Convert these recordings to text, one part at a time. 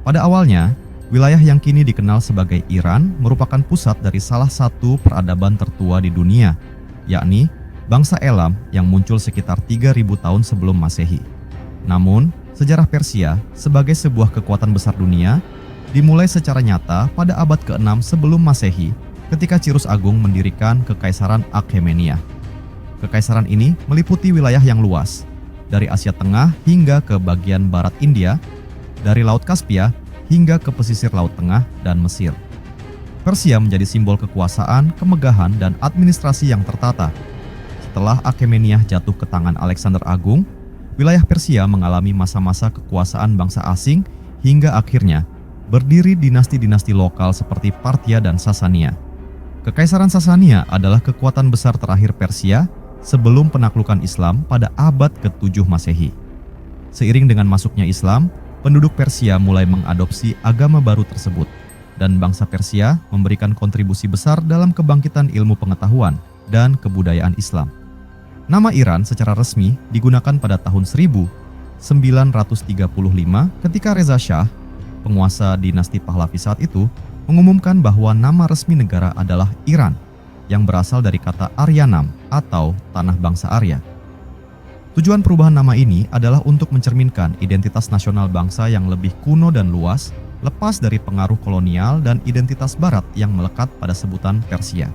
Pada awalnya, wilayah yang kini dikenal sebagai Iran merupakan pusat dari salah satu peradaban tertua di dunia, yakni bangsa Elam yang muncul sekitar 3.000 tahun sebelum Masehi. Namun, sejarah Persia sebagai sebuah kekuatan besar dunia dimulai secara nyata pada abad ke-6 sebelum Masehi ketika Cyrus Agung mendirikan Kekaisaran Achaemenida. Kekaisaran ini meliputi wilayah yang luas, dari Asia Tengah hingga ke bagian barat India, dari Laut Kaspia hingga ke pesisir Laut Tengah dan Mesir. Persia menjadi simbol kekuasaan, kemegahan, dan administrasi yang tertata. Setelah Achaemenida jatuh ke tangan Alexander Agung, wilayah Persia mengalami masa-masa kekuasaan bangsa asing hingga akhirnya berdiri dinasti-dinasti lokal seperti Parthia dan Sasania. Kekaisaran Sasania adalah kekuatan besar terakhir Persia sebelum penaklukan Islam pada abad ke-7 Masehi. Seiring dengan masuknya Islam, penduduk Persia mulai mengadopsi agama baru tersebut, dan bangsa Persia memberikan kontribusi besar dalam kebangkitan ilmu pengetahuan dan kebudayaan Islam. Nama Iran secara resmi digunakan pada tahun 1935 ketika Reza Shah, penguasa dinasti Pahlavi saat itu, mengumumkan bahwa nama resmi negara adalah Iran, yang berasal dari kata Aryanam atau tanah bangsa Arya. Tujuan perubahan nama ini adalah untuk mencerminkan identitas nasional bangsa yang lebih kuno dan luas, lepas dari pengaruh kolonial dan identitas barat yang melekat pada sebutan Persia.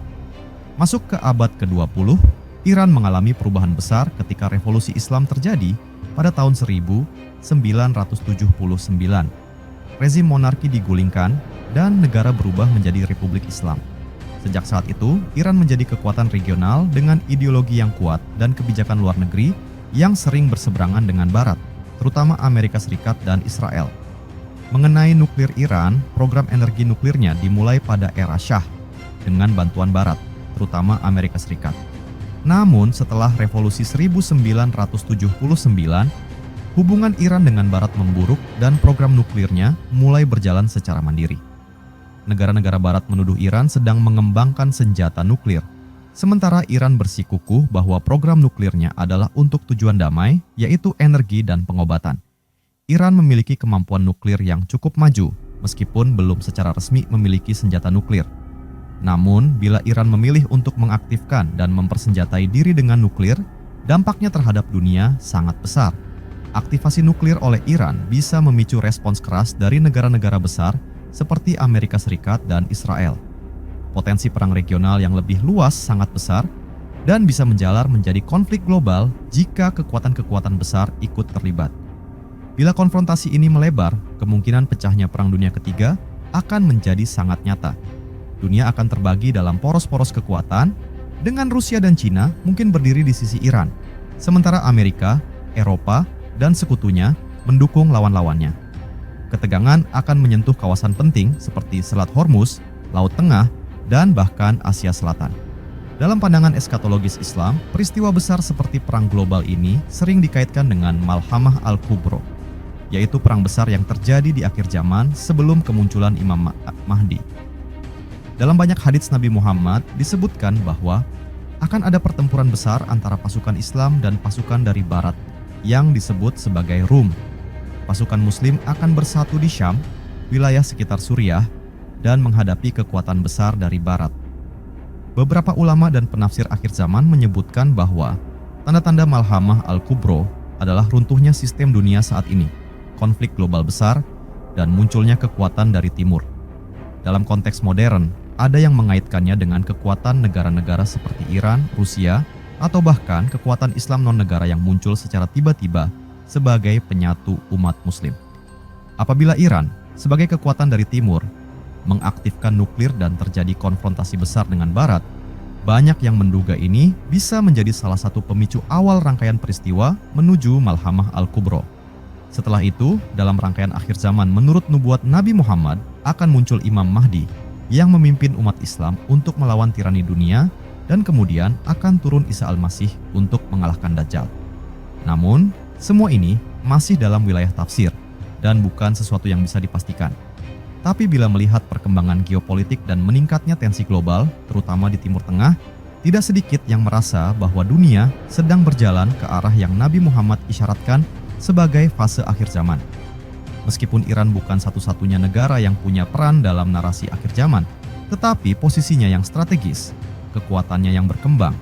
Masuk ke abad ke-20, Iran mengalami perubahan besar ketika revolusi Islam terjadi pada tahun 1979. Rezim monarki digulingkan dan negara berubah menjadi Republik Islam. Sejak saat itu, Iran menjadi kekuatan regional dengan ideologi yang kuat dan kebijakan luar negeri yang sering berseberangan dengan Barat, terutama Amerika Serikat dan Israel. Mengenai nuklir Iran, program energi nuklirnya dimulai pada era Shah dengan bantuan Barat, terutama Amerika Serikat. Namun, setelah revolusi 1979, hubungan Iran dengan Barat memburuk dan program nuklirnya mulai berjalan secara mandiri. Negara-negara Barat menuduh Iran sedang mengembangkan senjata nuklir, sementara Iran bersikukuh bahwa program nuklirnya adalah untuk tujuan damai, yaitu energi dan pengobatan. Iran memiliki kemampuan nuklir yang cukup maju, meskipun belum secara resmi memiliki senjata nuklir. Namun, bila Iran memilih untuk mengaktifkan dan mempersenjatai diri dengan nuklir, dampaknya terhadap dunia sangat besar. Aktivasi nuklir oleh Iran bisa memicu respons keras dari negara-negara besar seperti Amerika Serikat dan Israel. Potensi perang regional yang lebih luas sangat besar dan bisa menjalar menjadi konflik global jika kekuatan-kekuatan besar ikut terlibat. Bila konfrontasi ini melebar, kemungkinan pecahnya Perang Dunia Ketiga akan menjadi sangat nyata. Dunia akan terbagi dalam poros-poros kekuatan, dengan Rusia dan Cina mungkin berdiri di sisi Iran, sementara Amerika, Eropa, dan sekutunya mendukung lawan-lawannya. Ketegangan akan menyentuh kawasan penting seperti Selat Hormuz, Laut Tengah, dan bahkan Asia Selatan. Dalam pandangan eskatologis Islam, peristiwa besar seperti perang global ini sering dikaitkan dengan Malhamah Al-Kubro, yaitu perang besar yang terjadi di akhir zaman sebelum kemunculan Imam Mahdi. Dalam banyak hadits Nabi Muhammad disebutkan bahwa akan ada pertempuran besar antara pasukan Islam dan pasukan dari Barat yang disebut sebagai Rum. Pasukan Muslim akan bersatu di Syam, wilayah sekitar Suriah, dan menghadapi kekuatan besar dari Barat. Beberapa ulama dan penafsir akhir zaman menyebutkan bahwa tanda-tanda Malhamah Al-Kubro adalah runtuhnya sistem dunia saat ini, konflik global besar, dan munculnya kekuatan dari timur. Dalam konteks modern, ada yang mengaitkannya dengan kekuatan negara-negara seperti Iran, Rusia, atau bahkan kekuatan Islam non-negara yang muncul secara tiba-tiba sebagai penyatu umat Muslim. Apabila Iran, sebagai kekuatan dari timur, mengaktifkan nuklir dan terjadi konfrontasi besar dengan Barat, banyak yang menduga ini bisa menjadi salah satu pemicu awal rangkaian peristiwa menuju Malhamah Al-Kubro. Setelah itu, dalam rangkaian akhir zaman menurut nubuat Nabi Muhammad, akan muncul Imam Mahdi yang memimpin umat Islam untuk melawan tirani dunia, dan kemudian akan turun Isa Al-Masih untuk mengalahkan Dajjal. Namun, semua ini masih dalam wilayah tafsir dan bukan sesuatu yang bisa dipastikan. Tapi bila melihat perkembangan geopolitik dan meningkatnya tensi global, terutama di Timur Tengah, tidak sedikit yang merasa bahwa dunia sedang berjalan ke arah yang Nabi Muhammad isyaratkan sebagai fase akhir zaman. Meskipun Iran bukan satu-satunya negara yang punya peran dalam narasi akhir zaman, tetapi posisinya yang strategis, kekuatannya yang berkembang,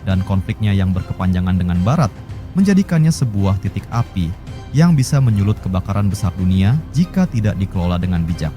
dan konfliknya yang berkepanjangan dengan Barat menjadikannya sebuah titik api yang bisa menyulut kebakaran besar dunia jika tidak dikelola dengan bijak.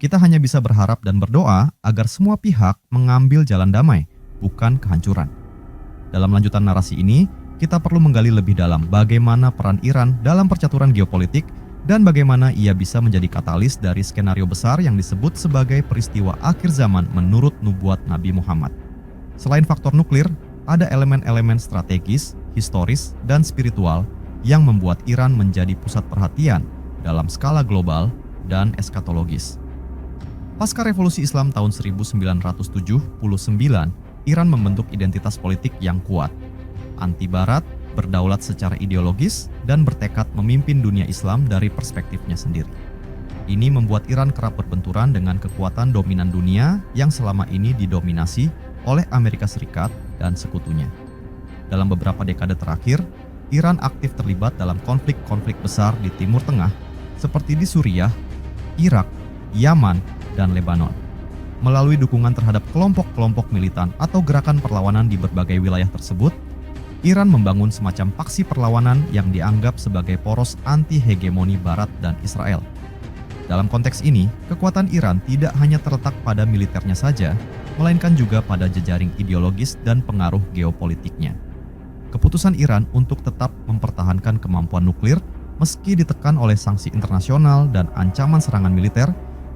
Kita hanya bisa berharap dan berdoa agar semua pihak mengambil jalan damai, bukan kehancuran. Dalam lanjutan narasi ini, kita perlu menggali lebih dalam bagaimana peran Iran dalam percaturan geopolitik dan bagaimana ia bisa menjadi katalis dari skenario besar yang disebut sebagai peristiwa akhir zaman menurut nubuat Nabi Muhammad. Selain faktor nuklir, ada elemen-elemen strategis, historis, dan spiritual yang membuat Iran menjadi pusat perhatian dalam skala global dan eskatologis. Pasca Revolusi Islam tahun 1979, Iran membentuk identitas politik yang kuat, anti-Barat, berdaulat secara ideologis, dan bertekad memimpin dunia Islam dari perspektifnya sendiri. Ini membuat Iran kerap berbenturan dengan kekuatan dominan dunia yang selama ini didominasi oleh Amerika Serikat dan sekutunya. Dalam beberapa dekade terakhir, Iran aktif terlibat dalam konflik-konflik besar di Timur Tengah, seperti di Suriah, Irak, Yaman, dan Lebanon. Melalui dukungan terhadap kelompok-kelompok militan atau gerakan perlawanan di berbagai wilayah tersebut, Iran membangun semacam paksi perlawanan yang dianggap sebagai poros anti-hegemoni Barat dan Israel. Dalam konteks ini, kekuatan Iran tidak hanya terletak pada militernya saja, melainkan juga pada jejaring ideologis dan pengaruh geopolitiknya. Keputusan Iran untuk tetap mempertahankan kemampuan nuklir meski ditekan oleh sanksi internasional dan ancaman serangan militer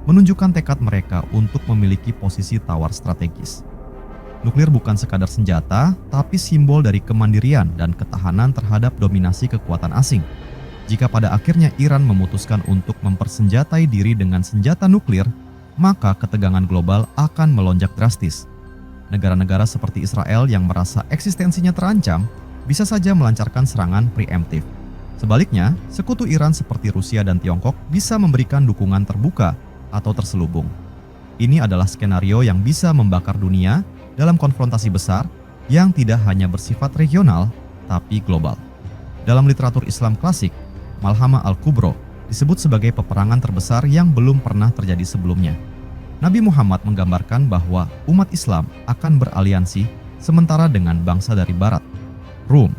menunjukkan tekad mereka untuk memiliki posisi tawar strategis. Nuklir bukan sekadar senjata, tapi simbol dari kemandirian dan ketahanan terhadap dominasi kekuatan asing. Jika pada akhirnya Iran memutuskan untuk mempersenjatai diri dengan senjata nuklir, maka ketegangan global akan melonjak drastis. Negara-negara seperti Israel yang merasa eksistensinya terancam bisa saja melancarkan serangan preemptif. Sebaliknya, sekutu Iran seperti Rusia dan Tiongkok bisa memberikan dukungan terbuka atau terselubung. Ini adalah skenario yang bisa membakar dunia dalam konfrontasi besar yang tidak hanya bersifat regional, tapi global. Dalam literatur Islam klasik, Malhamah Al-Kubro disebut sebagai peperangan terbesar yang belum pernah terjadi sebelumnya. Nabi Muhammad menggambarkan bahwa umat Islam akan beraliansi sementara dengan bangsa dari Barat, Rum,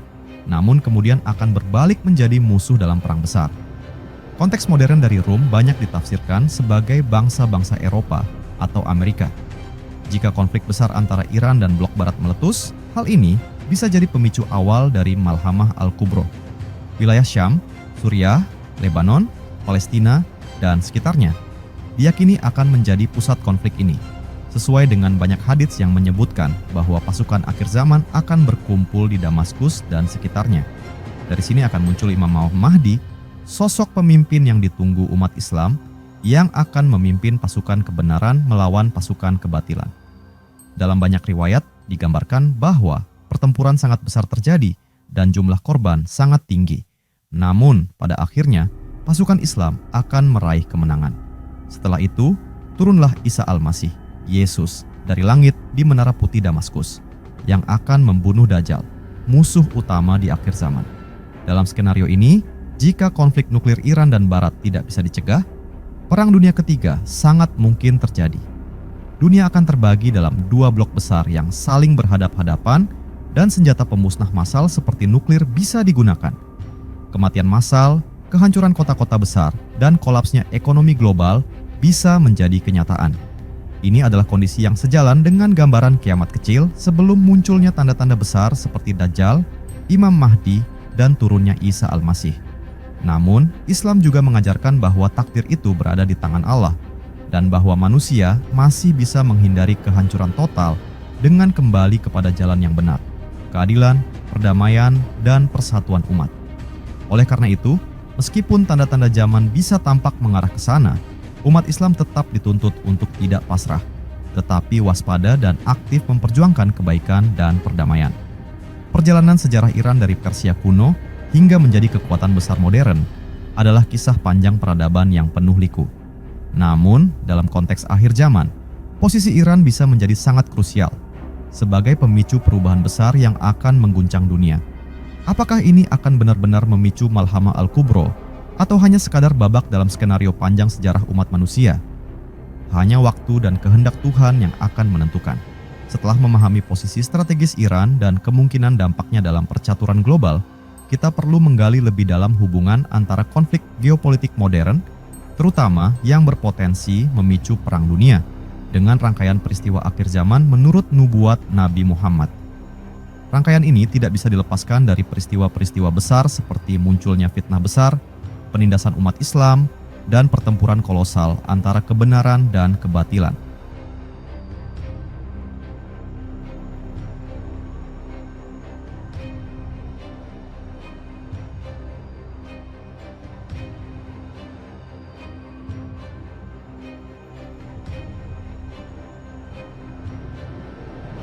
namun kemudian akan berbalik menjadi musuh dalam perang besar. Konteks modern dari Rum banyak ditafsirkan sebagai bangsa-bangsa Eropa atau Amerika. Jika konflik besar antara Iran dan blok Barat meletus, hal ini bisa jadi pemicu awal dari Malhamah Al-Kubro. Wilayah Syam, Suriah, Lebanon, Palestina, dan sekitarnya diyakini akan menjadi pusat konflik ini, sesuai dengan banyak hadits yang menyebutkan bahwa pasukan akhir zaman akan berkumpul di Damaskus dan sekitarnya. Dari sini akan muncul Imam Mahdi, sosok pemimpin yang ditunggu umat Islam yang akan memimpin pasukan kebenaran melawan pasukan kebatilan. Dalam banyak riwayat digambarkan bahwa pertempuran sangat besar terjadi dan jumlah korban sangat tinggi. Namun pada akhirnya pasukan Islam akan meraih kemenangan. Setelah itu turunlah Isa Al-Masih, Yesus, dari langit di Menara Putih Damaskus yang akan membunuh Dajjal, musuh utama di akhir zaman. Dalam skenario ini, jika konflik nuklir Iran dan Barat tidak bisa dicegah, Perang Dunia Ketiga sangat mungkin terjadi. Dunia akan terbagi dalam dua blok besar yang saling berhadap-hadapan dan senjata pemusnah massal seperti nuklir bisa digunakan. Kematian massal, kehancuran kota-kota besar, dan kolapsnya ekonomi global bisa menjadi kenyataan. Ini adalah kondisi yang sejalan dengan gambaran kiamat kecil sebelum munculnya tanda-tanda besar seperti Dajjal, Imam Mahdi, dan turunnya Isa Al-Masih. Namun, Islam juga mengajarkan bahwa takdir itu berada di tangan Allah dan bahwa manusia masih bisa menghindari kehancuran total dengan kembali kepada jalan yang benar, keadilan, perdamaian, dan persatuan umat. Oleh karena itu, meskipun tanda-tanda zaman bisa tampak mengarah ke sana, umat Islam tetap dituntut untuk tidak pasrah, tetapi waspada dan aktif memperjuangkan kebaikan dan perdamaian. Perjalanan sejarah Iran dari Persia kuno hingga menjadi kekuatan besar modern adalah kisah panjang peradaban yang penuh liku. Namun, dalam konteks akhir zaman, posisi Iran bisa menjadi sangat krusial sebagai pemicu perubahan besar yang akan mengguncang dunia. Apakah ini akan benar-benar memicu Malhamah Al-Kubro atau hanya sekadar babak dalam skenario panjang sejarah umat manusia? Hanya waktu dan kehendak Tuhan yang akan menentukan. Setelah memahami posisi strategis Iran dan kemungkinan dampaknya dalam percaturan global, kita perlu menggali lebih dalam hubungan antara konflik geopolitik modern, terutama yang berpotensi memicu perang dunia, dengan rangkaian peristiwa akhir zaman menurut nubuat Nabi Muhammad. Rangkaian ini tidak bisa dilepaskan dari peristiwa-peristiwa besar seperti munculnya fitnah besar, penindasan umat Islam, dan pertempuran kolosal antara kebenaran dan kebatilan.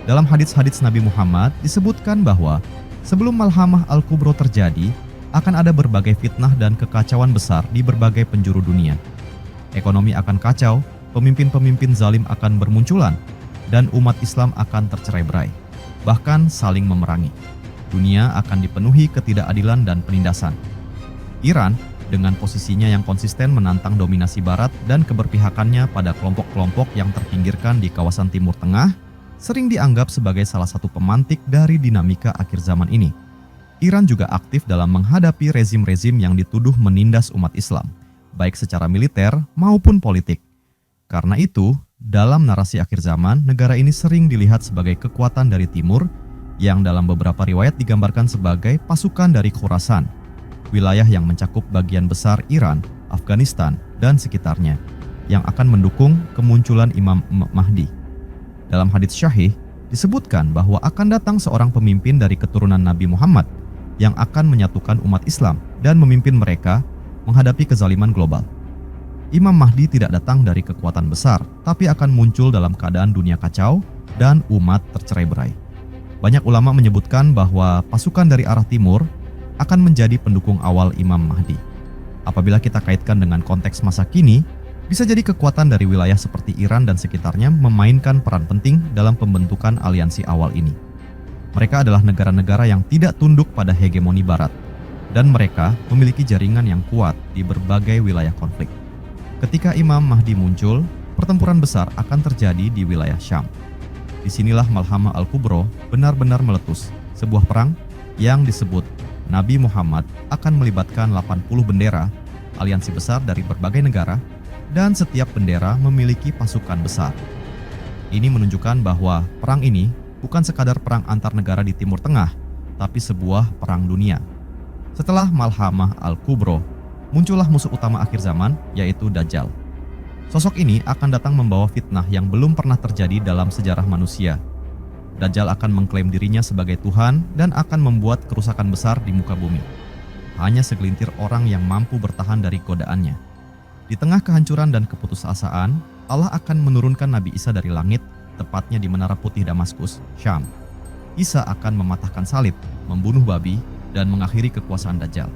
Dalam hadits-hadits Nabi Muhammad disebutkan bahwa sebelum Malhamah Al-Kubro terjadi, akan ada berbagai fitnah dan kekacauan besar di berbagai penjuru dunia. Ekonomi akan kacau, pemimpin-pemimpin zalim akan bermunculan, dan umat Islam akan tercerai-berai, bahkan saling memerangi. Dunia akan dipenuhi ketidakadilan dan penindasan. Iran, dengan posisinya yang konsisten menantang dominasi Barat dan keberpihakannya pada kelompok-kelompok yang terpinggirkan di kawasan Timur Tengah, sering dianggap sebagai salah satu pemantik dari dinamika akhir zaman ini. Iran juga aktif dalam menghadapi rezim-rezim yang dituduh menindas umat Islam, baik secara militer maupun politik. Karena itu, dalam narasi akhir zaman, negara ini sering dilihat sebagai kekuatan dari timur yang dalam beberapa riwayat digambarkan sebagai pasukan dari Khurasan, wilayah yang mencakup bagian besar Iran, Afghanistan, dan sekitarnya, yang akan mendukung kemunculan Imam Mahdi. Dalam hadits syahih, disebutkan bahwa akan datang seorang pemimpin dari keturunan Nabi Muhammad yang akan menyatukan umat Islam dan memimpin mereka menghadapi kezaliman global. Imam Mahdi tidak datang dari kekuatan besar, tapi akan muncul dalam keadaan dunia kacau dan umat tercerai-berai. Banyak ulama menyebutkan bahwa pasukan dari arah timur akan menjadi pendukung awal Imam Mahdi. Apabila kita kaitkan dengan konteks masa kini, bisa jadi kekuatan dari wilayah seperti Iran dan sekitarnya memainkan peran penting dalam pembentukan aliansi awal ini. Mereka adalah negara-negara yang tidak tunduk pada hegemoni Barat, dan mereka memiliki jaringan yang kuat di berbagai wilayah konflik. Ketika Imam Mahdi muncul, pertempuran besar akan terjadi di wilayah Syam. Disinilah Malhamah Al-Kubro benar-benar meletus, sebuah perang yang disebut Nabi Muhammad akan melibatkan 80 bendera, aliansi besar dari berbagai negara, dan setiap bendera memiliki pasukan besar. Ini menunjukkan bahwa perang ini bukan sekadar perang antar negara di Timur Tengah, tapi sebuah perang dunia. Setelah Malhamah Al-Kubro, muncullah musuh utama akhir zaman, yaitu Dajjal. Sosok ini akan datang membawa fitnah yang belum pernah terjadi dalam sejarah manusia. Dajjal akan mengklaim dirinya sebagai Tuhan dan akan membuat kerusakan besar di muka bumi. Hanya segelintir orang yang mampu bertahan dari godaannya. Di tengah kehancuran dan keputusasaan, Allah akan menurunkan Nabi Isa dari langit, tepatnya di Menara Putih Damaskus, Syam. Isa akan mematahkan salib, membunuh babi, dan mengakhiri kekuasaan Dajjal.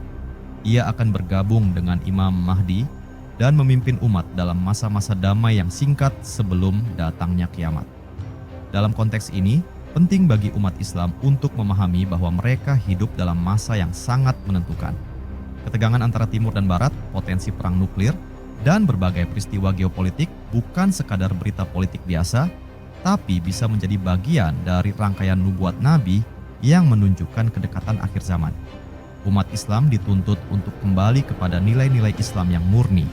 Ia akan bergabung dengan Imam Mahdi dan memimpin umat dalam masa-masa damai yang singkat sebelum datangnya kiamat. Dalam konteks ini, penting bagi umat Islam untuk memahami bahwa mereka hidup dalam masa yang sangat menentukan. Ketegangan antara Timur dan Barat, potensi perang nuklir, dan berbagai peristiwa geopolitik bukan sekadar berita politik biasa, tapi bisa menjadi bagian dari rangkaian nubuat Nabi yang menunjukkan kedekatan akhir zaman. Umat Islam dituntut untuk kembali kepada nilai-nilai Islam yang murni,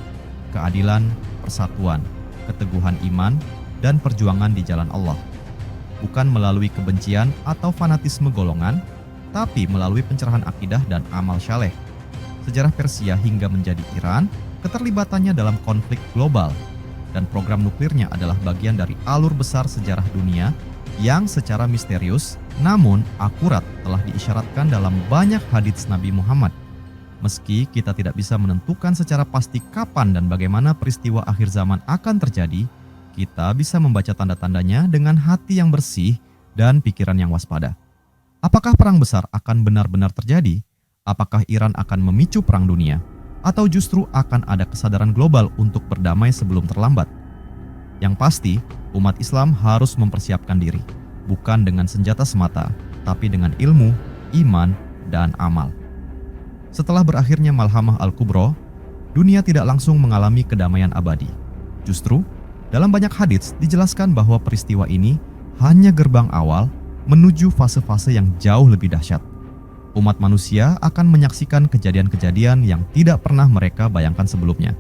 keadilan, persatuan, keteguhan iman, dan perjuangan di jalan Allah. Bukan melalui kebencian atau fanatisme golongan, tapi melalui pencerahan akidah dan amal syaleh. Sejarah Persia hingga menjadi Iran, keterlibatannya dalam konflik global, dan program nuklirnya adalah bagian dari alur besar sejarah dunia yang secara misterius namun akurat telah diisyaratkan dalam banyak hadits Nabi Muhammad. Meski kita tidak bisa menentukan secara pasti kapan dan bagaimana peristiwa akhir zaman akan terjadi, kita bisa membaca tanda-tandanya dengan hati yang bersih dan pikiran yang waspada. Apakah perang besar akan benar-benar terjadi? Apakah Iran akan memicu perang dunia? Atau justru akan ada kesadaran global untuk berdamai sebelum terlambat? Yang pasti, umat Islam harus mempersiapkan diri, bukan dengan senjata semata, tapi dengan ilmu, iman, dan amal. Setelah berakhirnya Malhamah Al-Kubra, dunia tidak langsung mengalami kedamaian abadi. Justru, dalam banyak hadits dijelaskan bahwa peristiwa ini hanya gerbang awal menuju fase-fase yang jauh lebih dahsyat. Umat manusia akan menyaksikan kejadian-kejadian yang tidak pernah mereka bayangkan sebelumnya.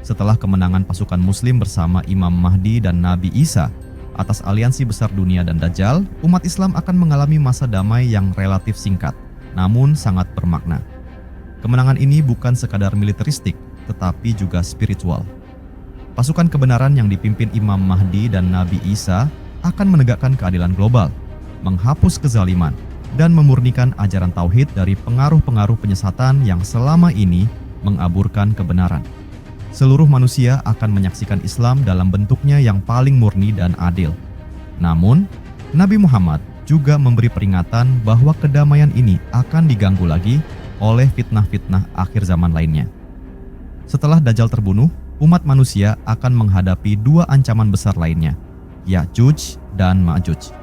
Setelah kemenangan pasukan Muslim bersama Imam Mahdi dan Nabi Isa atas aliansi besar dunia dan Dajjal, umat Islam akan mengalami masa damai yang relatif singkat, namun sangat bermakna. Kemenangan ini bukan sekadar militeristik, tetapi juga spiritual. Pasukan kebenaran yang dipimpin Imam Mahdi dan Nabi Isa akan menegakkan keadilan global, menghapus kezaliman, dan memurnikan ajaran tauhid dari pengaruh-pengaruh penyesatan yang selama ini mengaburkan kebenaran. Seluruh manusia akan menyaksikan Islam dalam bentuknya yang paling murni dan adil. Namun, Nabi Muhammad juga memberi peringatan bahwa kedamaian ini akan diganggu lagi oleh fitnah-fitnah akhir zaman lainnya. Setelah Dajjal terbunuh, umat manusia akan menghadapi dua ancaman besar lainnya, Ya'juj dan Ma'juj.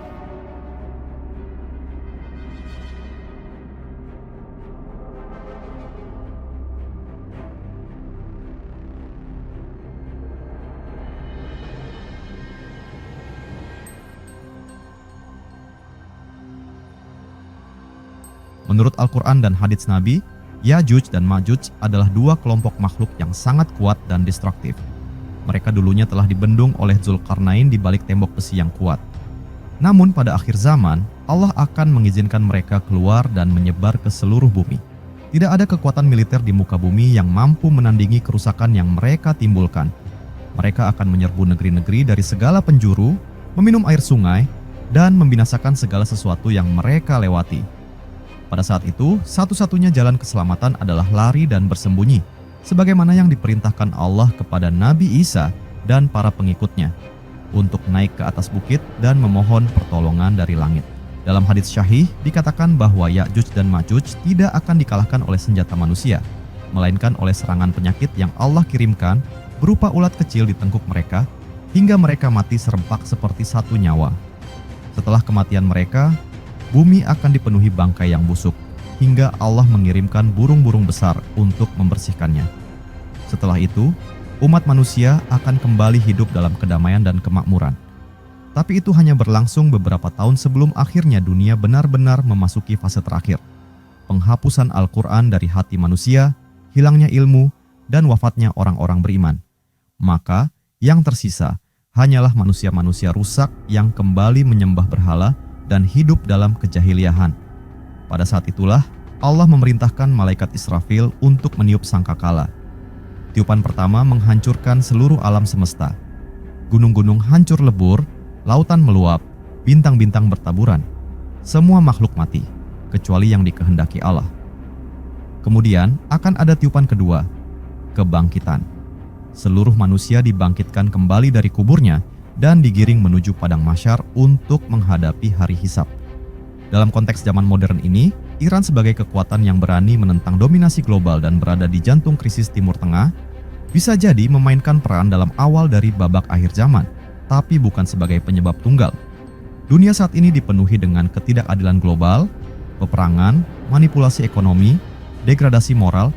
Menurut Al-Quran dan hadits Nabi, Ya'juj dan Ma'juj adalah dua kelompok makhluk yang sangat kuat dan destruktif. Mereka dulunya telah dibendung oleh Zulkarnain di balik tembok besi yang kuat. Namun pada akhir zaman, Allah akan mengizinkan mereka keluar dan menyebar ke seluruh bumi. Tidak ada kekuatan militer di muka bumi yang mampu menandingi kerusakan yang mereka timbulkan. Mereka akan menyerbu negeri-negeri dari segala penjuru, meminum air sungai, dan membinasakan segala sesuatu yang mereka lewati. Pada saat itu, satu-satunya jalan keselamatan adalah lari dan bersembunyi, sebagaimana yang diperintahkan Allah kepada Nabi Isa dan para pengikutnya, untuk naik ke atas bukit dan memohon pertolongan dari langit. Dalam hadits syahih dikatakan bahwa Ya'juj dan Ma'juj tidak akan dikalahkan oleh senjata manusia, melainkan oleh serangan penyakit yang Allah kirimkan berupa ulat kecil di tengkuk mereka, hingga mereka mati serempak seperti satu nyawa. Setelah kematian mereka, bumi akan dipenuhi bangkai yang busuk, hingga Allah mengirimkan burung-burung besar untuk membersihkannya. Setelah itu, umat manusia akan kembali hidup dalam kedamaian dan kemakmuran. Tapi itu hanya berlangsung beberapa tahun sebelum akhirnya dunia benar-benar memasuki fase terakhir. Penghapusan Al-Quran dari hati manusia, hilangnya ilmu, dan wafatnya orang-orang beriman. Maka, yang tersisa hanyalah manusia-manusia rusak yang kembali menyembah berhala dan hidup dalam kejahiliahan. Pada saat itulah Allah memerintahkan malaikat Israfil untuk meniup sangkakala. Tiupan pertama menghancurkan seluruh alam semesta. Gunung-gunung hancur lebur, lautan meluap, bintang-bintang bertaburan. Semua makhluk mati, kecuali yang dikehendaki Allah. Kemudian akan ada tiupan kedua, kebangkitan. Seluruh manusia dibangkitkan kembali dari kuburnya dan digiring menuju padang mahsyar untuk menghadapi hari hisab. Dalam konteks zaman modern ini, Iran sebagai kekuatan yang berani menentang dominasi global dan berada di jantung krisis Timur Tengah, bisa jadi memainkan peran dalam awal dari babak akhir zaman, tapi bukan sebagai penyebab tunggal. Dunia saat ini dipenuhi dengan ketidakadilan global, peperangan, manipulasi ekonomi, degradasi moral,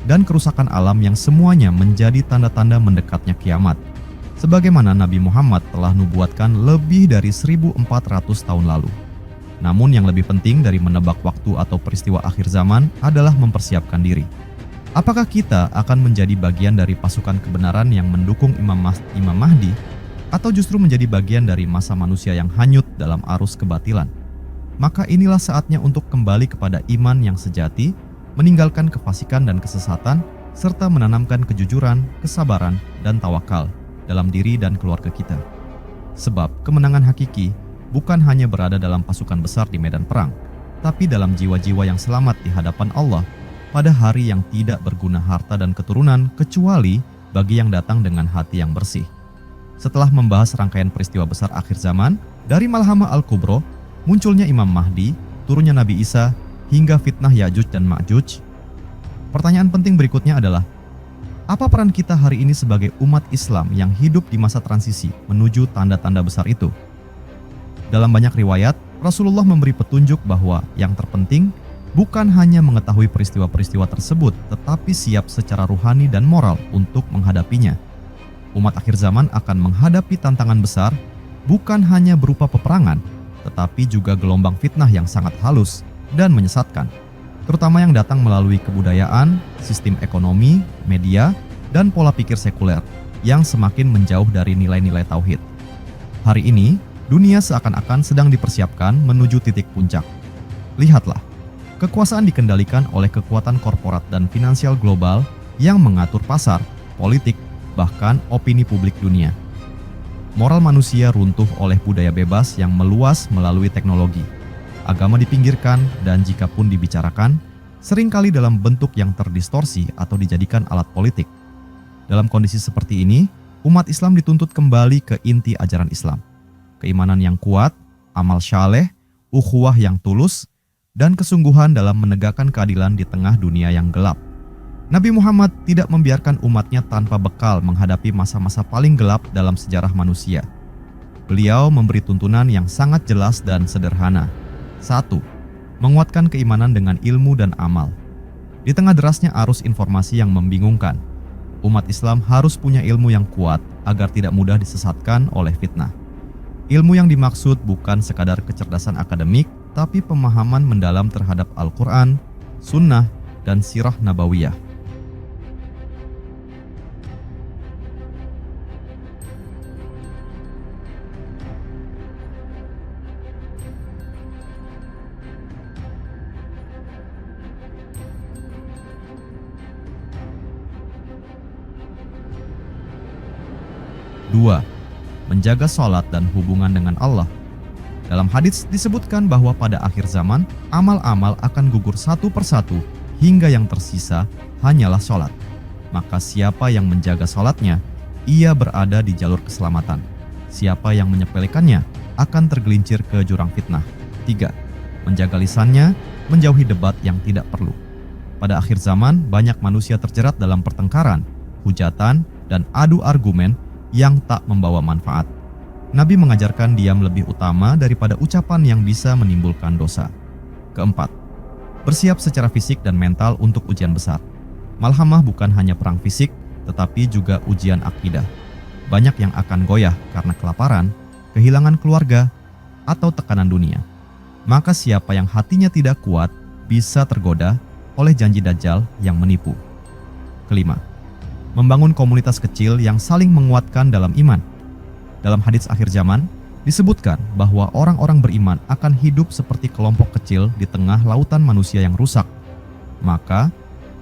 dan kerusakan alam yang semuanya menjadi tanda-tanda mendekatnya kiamat. Sebagaimana Nabi Muhammad telah nubuatkan lebih dari 1400 tahun lalu. Namun yang lebih penting dari menebak waktu atau peristiwa akhir zaman adalah mempersiapkan diri. Apakah kita akan menjadi bagian dari pasukan kebenaran yang mendukung Imam Mahdi, atau justru menjadi bagian dari masa manusia yang hanyut dalam arus kebatilan? Maka inilah saatnya untuk kembali kepada iman yang sejati, meninggalkan kefasikan dan kesesatan, serta menanamkan kejujuran, kesabaran, dan tawakal dalam diri dan keluarga kita. Sebab kemenangan hakiki bukan hanya berada dalam pasukan besar di medan perang, tapi dalam jiwa-jiwa yang selamat di hadapan Allah pada hari yang tidak berguna harta dan keturunan kecuali bagi yang datang dengan hati yang bersih. Setelah membahas rangkaian peristiwa besar akhir zaman, dari Malhamah Al-Kubra, munculnya Imam Mahdi, turunnya Nabi Isa, hingga fitnah Ya'juj dan Ma'juj, pertanyaan penting berikutnya adalah, Apa peran kita hari ini sebagai umat Islam yang hidup di masa transisi menuju tanda-tanda besar itu? Dalam banyak riwayat, Rasulullah memberi petunjuk bahwa yang terpenting bukan hanya mengetahui peristiwa-peristiwa tersebut, tetapi siap secara ruhani dan moral untuk menghadapinya. Umat akhir zaman akan menghadapi tantangan besar, bukan hanya berupa peperangan, tetapi juga gelombang fitnah yang sangat halus dan menyesatkan, terutama yang datang melalui kebudayaan, sistem ekonomi, media, dan pola pikir sekuler yang semakin menjauh dari nilai-nilai tauhid. Hari ini, dunia seakan-akan sedang dipersiapkan menuju titik puncak. Lihatlah, kekuasaan dikendalikan oleh kekuatan korporat dan finansial global yang mengatur pasar, politik, bahkan opini publik dunia. Moral manusia runtuh oleh budaya bebas yang meluas melalui teknologi. Agama dipinggirkan dan jika pun dibicarakan, seringkali dalam bentuk yang terdistorsi atau dijadikan alat politik. Dalam kondisi seperti ini, umat Islam dituntut kembali ke inti ajaran Islam. Keimanan yang kuat, amal syaleh, ukhuwah yang tulus, dan kesungguhan dalam menegakkan keadilan di tengah dunia yang gelap. Nabi Muhammad tidak membiarkan umatnya tanpa bekal menghadapi masa-masa paling gelap dalam sejarah manusia. Beliau memberi tuntunan yang sangat jelas dan sederhana. 1. Menguatkan keimanan dengan ilmu dan amal. Di tengah derasnya arus informasi yang membingungkan, umat Islam harus punya ilmu yang kuat agar tidak mudah disesatkan oleh fitnah. Ilmu yang dimaksud bukan sekadar kecerdasan akademik, tapi pemahaman mendalam terhadap Al-Quran, Sunnah, dan Sirah Nabawiyah. Dua, menjaga sholat dan hubungan dengan Allah. Dalam hadits disebutkan bahwa pada akhir zaman, amal-amal akan gugur satu persatu hingga yang tersisa hanyalah sholat. Maka siapa yang menjaga sholatnya, ia berada di jalur keselamatan. Siapa yang menyepelekannya akan tergelincir ke jurang fitnah. 3. Menjaga lisannya, menjauhi debat yang tidak perlu. Pada akhir zaman, banyak manusia terjerat dalam pertengkaran, hujatan, dan adu argumen yang tak membawa manfaat. Nabi mengajarkan diam lebih utama daripada ucapan yang bisa menimbulkan dosa. Keempat, bersiap secara fisik dan mental untuk ujian besar. Malhamah bukan hanya perang fisik, tetapi juga ujian akidah. Banyak yang akan goyah karena kelaparan, kehilangan keluarga, atau tekanan dunia. Maka siapa yang hatinya tidak kuat bisa tergoda oleh janji Dajjal yang menipu. Kelima, membangun komunitas kecil yang saling menguatkan dalam iman. Dalam hadits akhir zaman, disebutkan bahwa orang-orang beriman akan hidup seperti kelompok kecil di tengah lautan manusia yang rusak. Maka,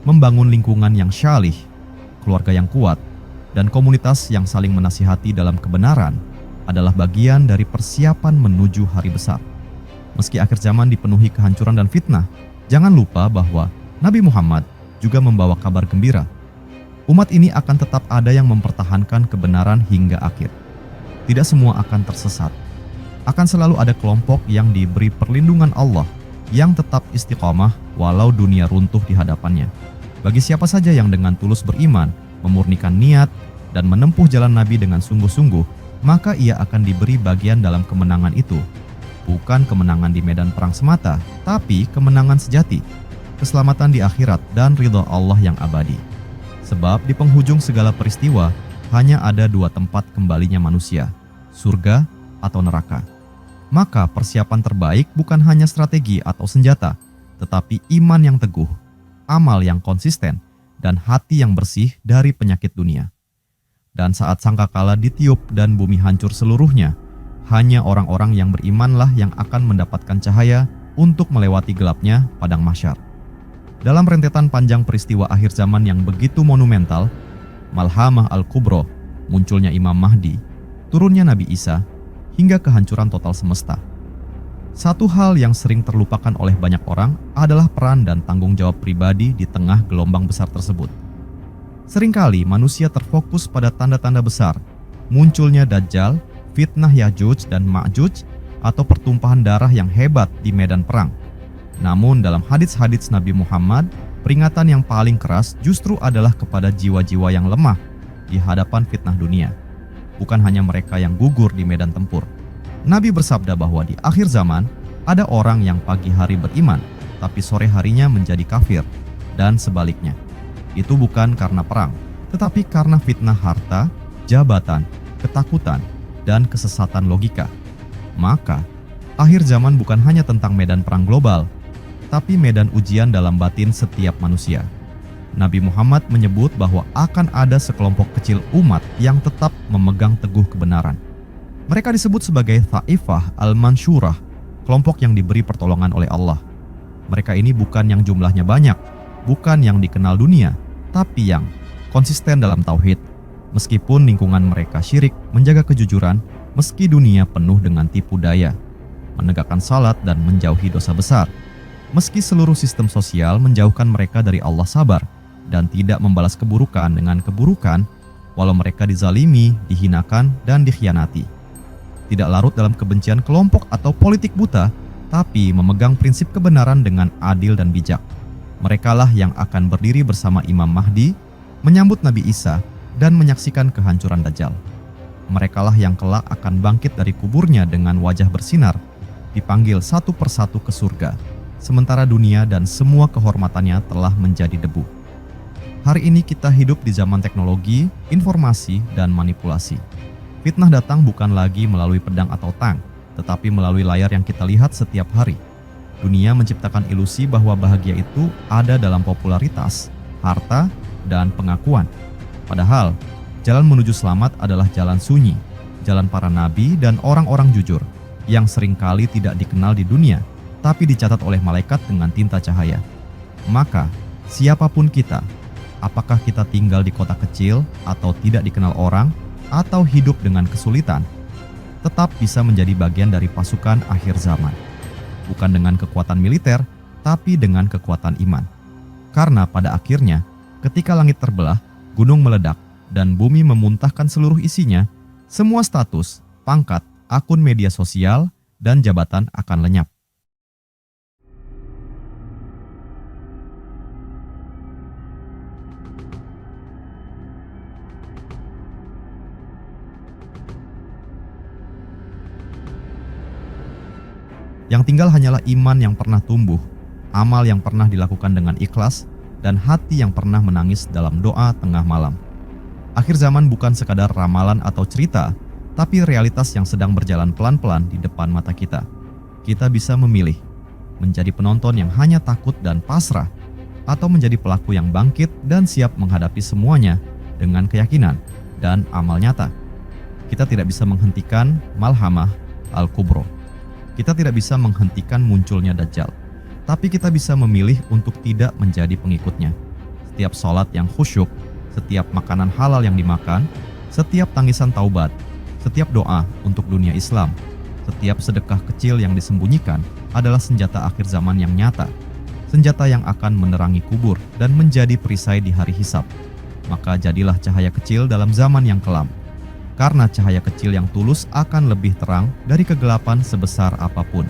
membangun lingkungan yang syalih, keluarga yang kuat, dan komunitas yang saling menasihati dalam kebenaran adalah bagian dari persiapan menuju hari besar. Meski akhir zaman dipenuhi kehancuran dan fitnah, jangan lupa bahwa Nabi Muhammad juga membawa kabar gembira. Umat ini akan tetap ada yang mempertahankan kebenaran hingga akhir. Tidak semua akan tersesat. Akan selalu ada kelompok yang diberi perlindungan Allah yang tetap istiqomah walau dunia runtuh di hadapannya. Bagi siapa saja yang dengan tulus beriman, memurnikan niat, dan menempuh jalan Nabi dengan sungguh-sungguh, maka ia akan diberi bagian dalam kemenangan itu. Bukan kemenangan di medan perang semata, tapi kemenangan sejati, keselamatan di akhirat, dan ridha Allah yang abadi. Sebab di penghujung segala peristiwa, hanya ada dua tempat kembalinya manusia, surga atau neraka. Maka persiapan terbaik bukan hanya strategi atau senjata, tetapi iman yang teguh, amal yang konsisten, dan hati yang bersih dari penyakit dunia. Dan saat sangkakala ditiup dan bumi hancur seluruhnya, hanya orang-orang yang berimanlah yang akan mendapatkan cahaya untuk melewati gelapnya padang mahsyar. Dalam rentetan panjang peristiwa akhir zaman yang begitu monumental, Malhamah Al-Kubro, munculnya Imam Mahdi, turunnya Nabi Isa, hingga kehancuran total semesta. Satu hal yang sering terlupakan oleh banyak orang adalah peran dan tanggung jawab pribadi di tengah gelombang besar tersebut. Seringkali manusia terfokus pada tanda-tanda besar, munculnya Dajjal, fitnah Yajuj dan Ma'juj, atau pertumpahan darah yang hebat di medan perang. Namun dalam hadits-hadits Nabi Muhammad, peringatan yang paling keras justru adalah kepada jiwa-jiwa yang lemah di hadapan fitnah dunia, bukan hanya mereka yang gugur di medan tempur. Nabi bersabda bahwa di akhir zaman ada orang yang pagi hari beriman, tapi sore harinya menjadi kafir, dan sebaliknya. Itu bukan karena perang, tetapi karena fitnah harta, jabatan, ketakutan, dan kesesatan logika. Maka, akhir zaman bukan hanya tentang medan perang global, tapi medan ujian dalam batin setiap manusia. Nabi Muhammad menyebut bahwa akan ada sekelompok kecil umat yang tetap memegang teguh kebenaran. Mereka disebut sebagai Tha'ifah al-Mansyurah, kelompok yang diberi pertolongan oleh Allah. Mereka ini bukan yang jumlahnya banyak, bukan yang dikenal dunia, tapi yang konsisten dalam tauhid. Meskipun lingkungan mereka syirik, menjaga kejujuran, meski dunia penuh dengan tipu daya, menegakkan salat dan menjauhi dosa besar. Meski seluruh sistem sosial menjauhkan mereka dari Allah sabar dan tidak membalas keburukan dengan keburukan, walau mereka dizalimi, dihinakan, dan dikhianati. Tidak larut dalam kebencian kelompok atau politik buta, tapi memegang prinsip kebenaran dengan adil dan bijak. Merekalah yang akan berdiri bersama Imam Mahdi, menyambut Nabi Isa, dan menyaksikan kehancuran Dajjal. Merekalah yang kelak akan bangkit dari kuburnya dengan wajah bersinar, dipanggil satu persatu ke surga, sementara dunia dan semua kehormatannya telah menjadi debu. Hari ini kita hidup di zaman teknologi, informasi, dan manipulasi. Fitnah datang bukan lagi melalui pedang atau tang, tetapi melalui layar yang kita lihat setiap hari. Dunia menciptakan ilusi bahwa bahagia itu ada dalam popularitas, harta, dan pengakuan. Padahal, jalan menuju selamat adalah jalan sunyi, jalan para nabi dan orang-orang jujur, yang seringkali tidak dikenal di dunia, tapi dicatat oleh malaikat dengan tinta cahaya. Maka, siapapun kita, apakah kita tinggal di kota kecil atau tidak dikenal orang, atau hidup dengan kesulitan, tetap bisa menjadi bagian dari pasukan akhir zaman. Bukan dengan kekuatan militer, tapi dengan kekuatan iman. Karena pada akhirnya, ketika langit terbelah, gunung meledak, dan bumi memuntahkan seluruh isinya, semua status, pangkat, akun media sosial, dan jabatan akan lenyap. Yang tinggal hanyalah iman yang pernah tumbuh, amal yang pernah dilakukan dengan ikhlas, dan hati yang pernah menangis dalam doa tengah malam. Akhir zaman bukan sekadar ramalan atau cerita, tapi realitas yang sedang berjalan pelan-pelan di depan mata kita. Kita bisa memilih, menjadi penonton yang hanya takut dan pasrah, atau menjadi pelaku yang bangkit dan siap menghadapi semuanya dengan keyakinan dan amal nyata. Kita tidak bisa menghentikan Malhamah Al-Kubro. Kita tidak bisa menghentikan munculnya Dajjal, tapi kita bisa memilih untuk tidak menjadi pengikutnya. Setiap sholat yang khusyuk, setiap makanan halal yang dimakan, setiap tangisan taubat, setiap doa untuk dunia Islam, setiap sedekah kecil yang disembunyikan adalah senjata akhir zaman yang nyata, senjata yang akan menerangi kubur dan menjadi perisai di hari hisab. Maka jadilah cahaya kecil dalam zaman yang kelam. Karena cahaya kecil yang tulus akan lebih terang dari kegelapan sebesar apapun.